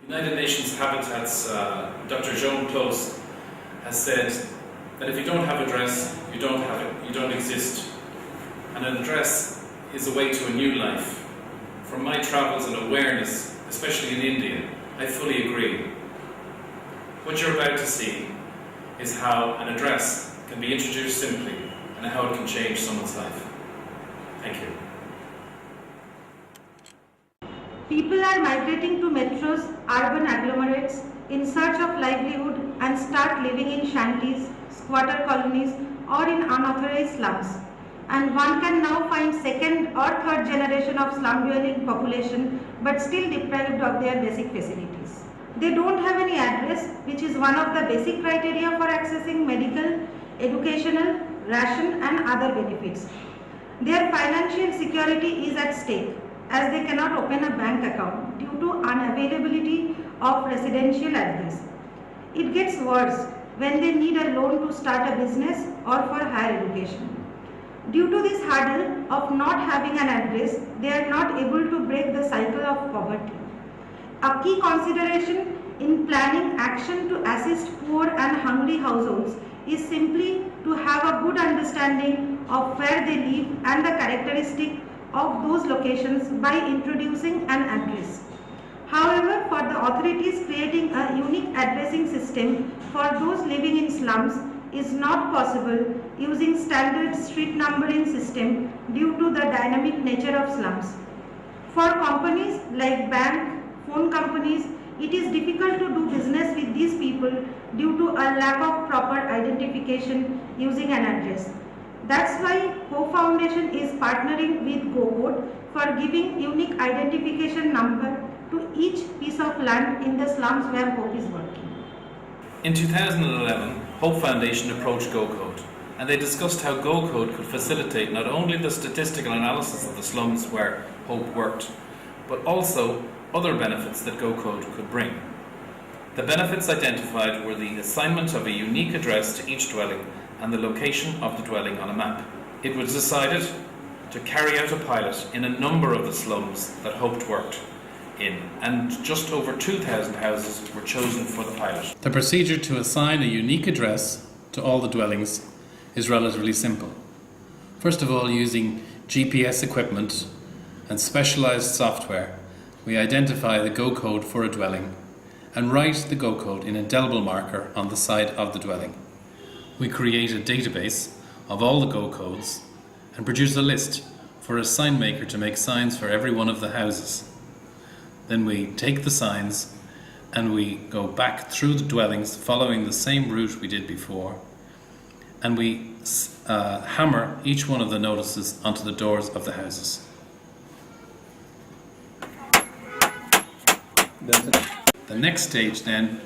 United Nations Habitats, Dr. Jean Close has said that if you don't have a dress, you don't exist. And an address is a way to a new life. From my travels and awareness, especially in India, I fully agree. What you're about to see is how an address can be introduced simply and how it can change someone's life. Thank you. People are migrating to metros, urban agglomerates in search of livelihood and start living in shanties, squatter colonies or in unauthorized slums. And one can now find second or third generation of slum dwelling population but still deprived of their basic facilities. They don't have any address, which is one of the basic criteria for accessing medical, educational, ration and other benefits. Their financial security is at stake, as they cannot open a bank account due to unavailability of residential address. It gets worse when they need a loan to start a business or for higher education. Due to this hurdle of not having an address, they are not able to break the cycle of poverty. A key consideration in planning action to assist poor and hungry households is simply to have a good understanding of where they live and the characteristic of those locations by introducing an address. However, for the authorities, creating a unique addressing system for those living in slums is not possible using standard street numbering system due to the dynamic nature of slums. For companies like bank, phone companies, it is difficult to do business with these people due to a lack of proper identification using an address. That's why Hope Foundation is partnering with GoCode for giving unique identification number to each piece of land in the slums where Hope is working. In 2011, Hope Foundation approached GoCode, and they discussed how GoCode could facilitate not only the statistical analysis of the slums where Hope worked, but also other benefits that GoCode could bring. The benefits identified were the assignment of a unique address to each dwelling and the location of the dwelling on a map. It was decided to carry out a pilot in a number of the slums that Hope worked in, and just over 2,000 houses were chosen for the pilot. The procedure to assign a unique address to all the dwellings is relatively simple. First of all, using GPS equipment and specialized software, we identify the GoCode for a dwelling and write the GoCode in a indelible marker on the side of the dwelling. We create a database of all the GoCodes and produce a list for a sign maker to make signs for every one of the houses. Then we take the signs and we go back through the dwellings following the same route we did before, and we hammer each one of the notices onto the doors of the houses. The next stage then,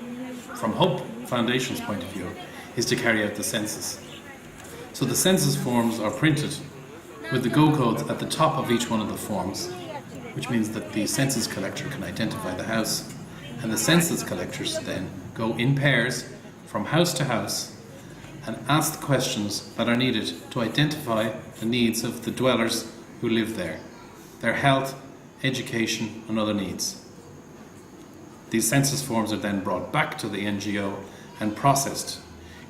from Hope Foundation's point of view, is to carry out the census. So the census forms are printed with the GoCodes at the top of each one of the forms, which means that the census collector can identify the house, and the census collectors then go in pairs from house to house and ask the questions that are needed to identify the needs of the dwellers who live there, their health, education and other needs. These census forms are then brought back to the NGO and processed,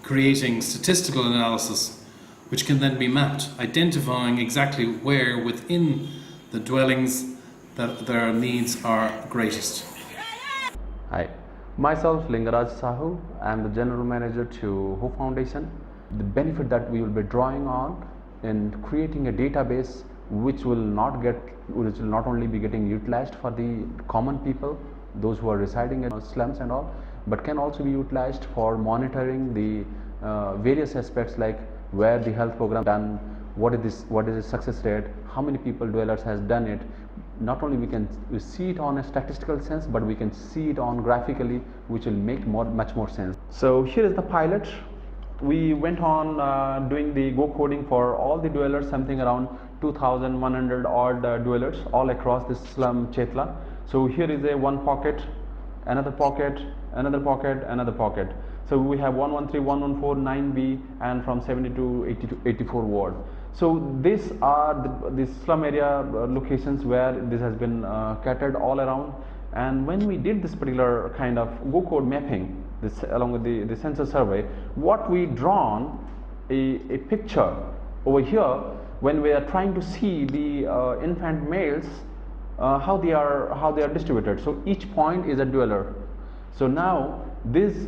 creating statistical analysis which can then be mapped, identifying exactly where within the dwellings that their needs are greatest. Hi, myself Lingaraj Sahu. I am the General Manager to Hope Foundation. The benefit that we will be drawing on in creating a database which will not only be getting utilized for the common people, those who are residing in slums and all, but can also be utilized for monitoring the various aspects like where the health program done, what is the success rate, how many people dwellers has done it. Not only we see it on a statistical sense, but we can see it on graphically, which will make much more sense. So here is the pilot. We went on doing the Go-coding for all the dwellers, something around 2,100 odd dwellers all across this slum Chetla. So here is a one pocket, another pocket, another pocket, another pocket. So we have 113, 114, 9B and from 70 to 84 ward. So these are the slum area locations where this has been catered all around, And when we did this particular kind of Go code mapping, this along with the census survey, what we drawn a picture over here when we are trying to see the infant males, how they are distributed. So each point is a dweller. So now this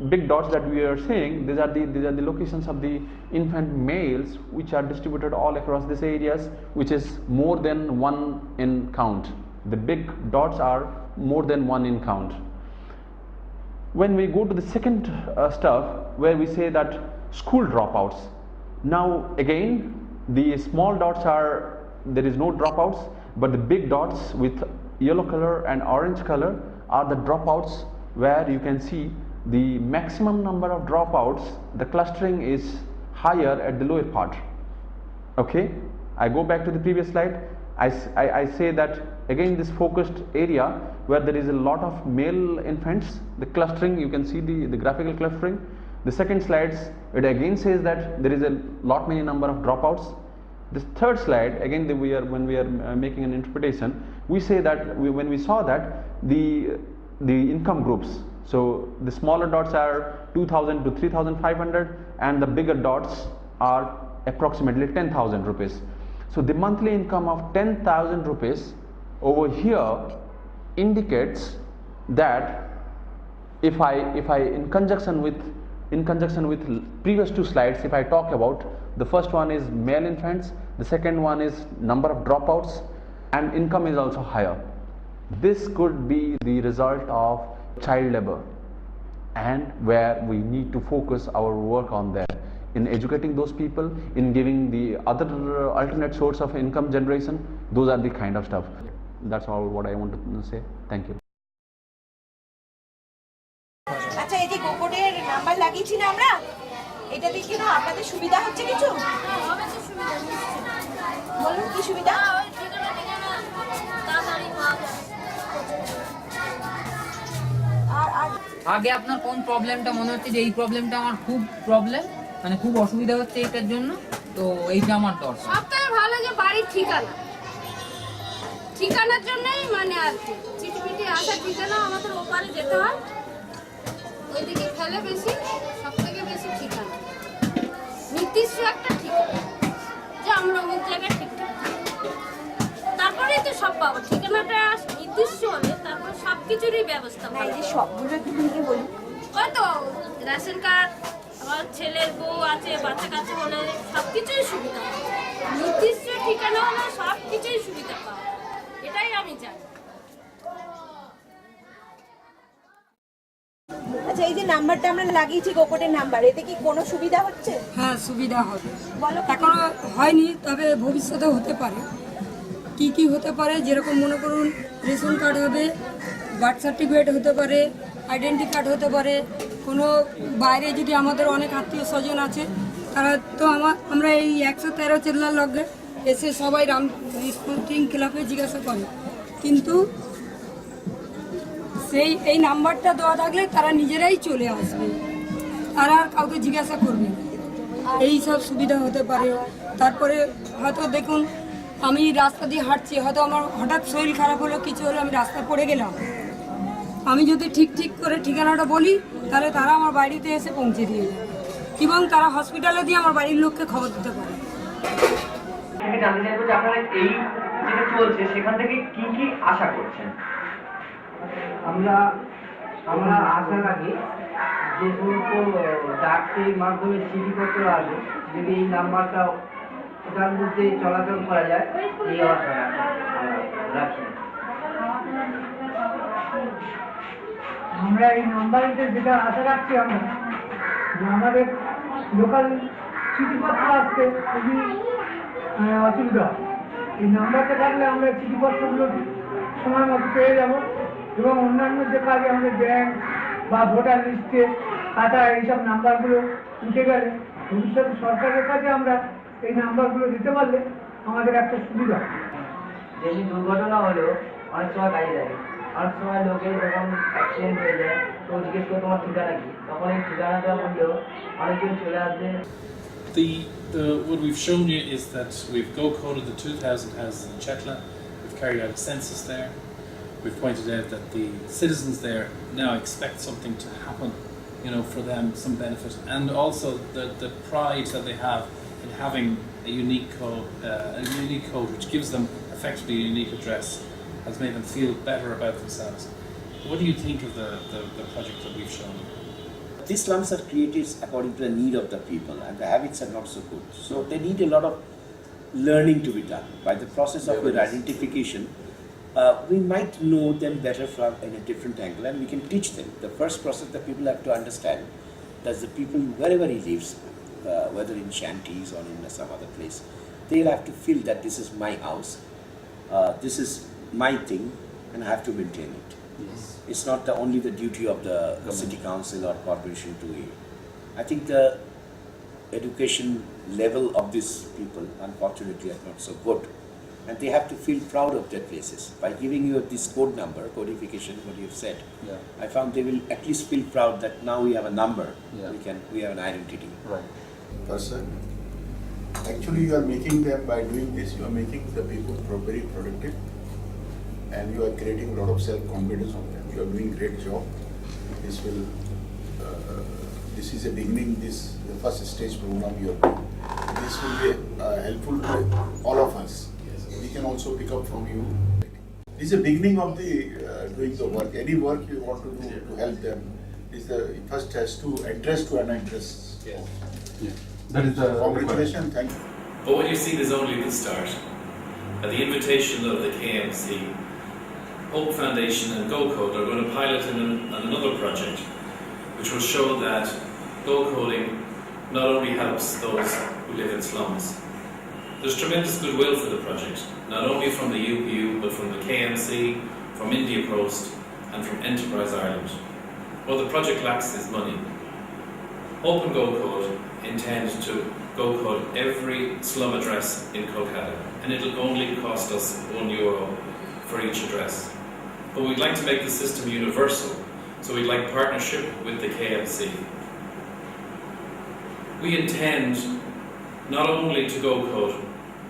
big dots that we are seeing, these are the locations of the infant males which are distributed all across these areas, which is more than one in count. The big dots are more than one in count. When we go to the second stuff, where we say that school dropouts, now again the small dots are, there is no dropouts, but the big dots with yellow color and orange color are the dropouts, where you can see the maximum number of dropouts, the clustering is higher at the lower part. Okay, I go back to the previous slide. I say that again this focused area where there is a lot of male infants, the clustering, you can see the graphical clustering. The second slides, it again says that there is a lot many number of dropouts. This third slide, again when we are making an interpretation, we say that when we saw that the income groups, so the smaller dots are 2,000 to 3,500 and the bigger dots are approximately 10,000 rupees. So the monthly income of 10,000 rupees over here indicates that if I in conjunction with previous two slides, if I talk about, the first one is male infants, the second one is number of dropouts, and income is also higher. This could be the result of child labor, and where we need to focus our work on that, in educating those people, in giving the other alternate source of income generation. Those are the kind of stuff. That's all what I want to say. Thank you. আচ্ছা, এই যে গোকোডের number লাগিয়েছি না আমরা, এটা দিয়ে কি না আপনাদের সুবিধা হচ্ছে কিছু? বলুন কি সুবিধা? আগে আপনার কোন প্রবলেমটা মনে হচ্ছে যে এই প্রবলেমটা আমার খুব প্রবলেম, মানে খুব অসুবিধা হচ্ছে এটার জন্য, তো এইটা আমার দরকার। সবথেকে ভালো যে বাড়ির ঠিকানার জন্যই, মানে আর কি চিঠিপিটি আসা ঠিকানা আমাদের ওপারে যেতে হয়, ওইদিকে ফেলে বেশি, সব থেকে বেশি ঠিকানা, নির্দিষ্ট একটা ঠিকানা যে আমরা অমুক জায়গায় ঠিকঠাক থাকি, তারপরেই তো সব পাবো। ঠিকানাটা নির্দিষ্ট হলে তারপর সব কিছুরই ব্যবস্থা না, এই যে সবগুলো একটু ভেঙে বলুন। ওই তো রেশন কার্ড, আমার ছেলের বউ আছে, বাচ্চা কাচ্চা হলে সব কিছুই সুবিধা হয়। নির্দিষ্ট ঠিকানা হলে সব কিছুই সুবিধা পাওয়া, এটাই আমি চাই। আচ্ছা, এই যে নাম্বারটা আমরা লাগিয়েছি গোকোডের নাম্বার, এতে কি কোনো সুবিধা হচ্ছে? হ্যাঁ, সুবিধা হবে। বলো। এখনো হয়নি, তবে ভবিষ্যতে হতে পারে। কি কি হতে পারে, যেরকম মনে করুন রেশন কার্ড হবে, বার্থ সার্টিফিকেট হতে পারে, আইডেন্টি কার্ড হতে পারে। কোনো বাইরে যদি আমাদের অনেক আত্মীয় স্বজন আছে, তারা তো আমরা এই 113 চেল্লার লগে এসে সবাই রাম স্পোর্টিং ক্লাবে জিজ্ঞাসা করে, কিন্তু এই নাম্বারটা দেওয়া থাকলে তারা নিজেরাই চলে আসবে, তারা আর কাউকে জিজ্ঞাসা করবে না। এই সব সুবিধা হতে পারে। তারপরে হয়তো দেখুন, আমি রাস্তা দিয়ে হাঁটছি, হয়তো আমার হঠাৎ শরীর খারাপ হলো, কিছু হলো, আমি রাস্তায় পড়ে গেলাম, আমি যদি ঠিক করে ঠিকানাটা বলি, তাহলে তারা আমার বাড়িতে এসে পৌঁছে দিয়ে যাবে, এবং তারা হসপিটালে দিয়ে আমার বাড়ির লোককে খবর দিতে পারে। জানতে চাইবো যে আপনারা এই যেটা চলছে সেখান থেকে কি কি আশা করছেন? আমরা আশা রাখি যে সমস্ত ডাকের মাধ্যমে চিঠিপত্র আসবে, যদি এই নাম্বারটা ওটার মধ্যে চলাচল করা যায়, এই আশা রাখি। আমরা এই নাম্বারতে যেটা আশা রাখছি, আমরা যে আমাদের লোকাল চিঠিপত্র আসতে খুবই অসুবিধা। এই নাম্বারটা থাকলে আমরা চিঠিপত্রগুলো সময় মতো পেয়ে যাব, এবং অন্যান্য যে কাজে আমাদের ব্যাংক বা ভোটার লিস্টে খাতা এইসব নাম্বারগুলো উঠে গেলে ভবিষ্যতে সরকারের কাছে আমরা এই নাম্বারগুলো দিতে পারলে আমাদের একটা সুবিধা। যেমনি দুর্ঘটনা হলেও অনেক সময় কাজে লাগে, অনেক সময় লোকের যখন অ্যাক্সিডেন্ট হয়ে যায় তো জিজ্ঞেস করে তোমার ঠিকানা কি, তখন এই ঠিকানাটা বললেও অনেকজন চলে আসবে। What we've shown you is that we've go-coded the 2,000 houses in Chetla. We've carried out a census there. we've pointed out that the citizens there now expect something to happen, for them, some benefit, and also the pride that they have in having a unique code which gives them effectively a unique address has made them feel better about themselves. What do you think of the project that we've shown? These slums are created according to the need of the people, and the habits are not so good. So they need a lot of learning to be done. By the process of your identification, we might know them better from in a different angle, and we can teach them. The first process that people have to understand that the people, wherever he lives, whether in shanties or in some other place, they'll have to feel that this is my house, this is my thing, and I have to maintain it. Yes. It's not only the duty of the city council or corporation to it. I think the education level of these people, unfortunately, is not so good. And they have to feel proud of their places. By giving you this code number, codification, what you've said, Yeah. I found they will at least feel proud that now we have a number, Yeah. we have an identity. Right. Person. Actually, you are making them, by doing this, you are making the people very productive, and you are creating a lot of self-confidence on them. You are doing a great job. This will, this is a beginning, the first stage program you are doing. This will be helpful to all of us. We can also pick up from you. This is the beginning of the doing the work. Any work you want to do to help them, is the first has to address to an address. Yeah. That is the Congratulations, thank you. But what you've seen is only the start. At the invitation of the KMC, Hope Foundation and GoCode are going to pilot another project which will show that GoCoding not only helps those who live in slums. There's tremendous goodwill for the project, not only from the UPU but from the KMC, from India Post and from Enterprise Ireland. What the project lacks is money. Hope and GoCode intend to GoCode every slum address in Kolkata, and it'll only cost us €1 for each address. But we'd like to make the system universal, so we'd like partnership with the KMC. We intend not only to GoCode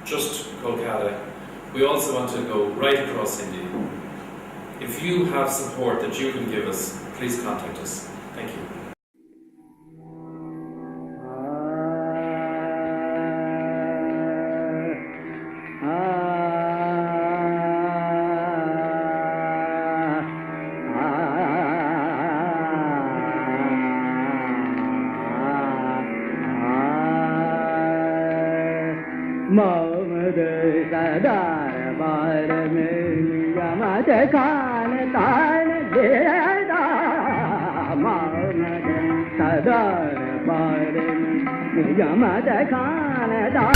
just Kolkata, we also want to go right across India. If you have support that you can give us, please contact us. Thank you. Mohammad सदार बार में जमात खान तान देदा मोहम्मद सदार बार में जमात खान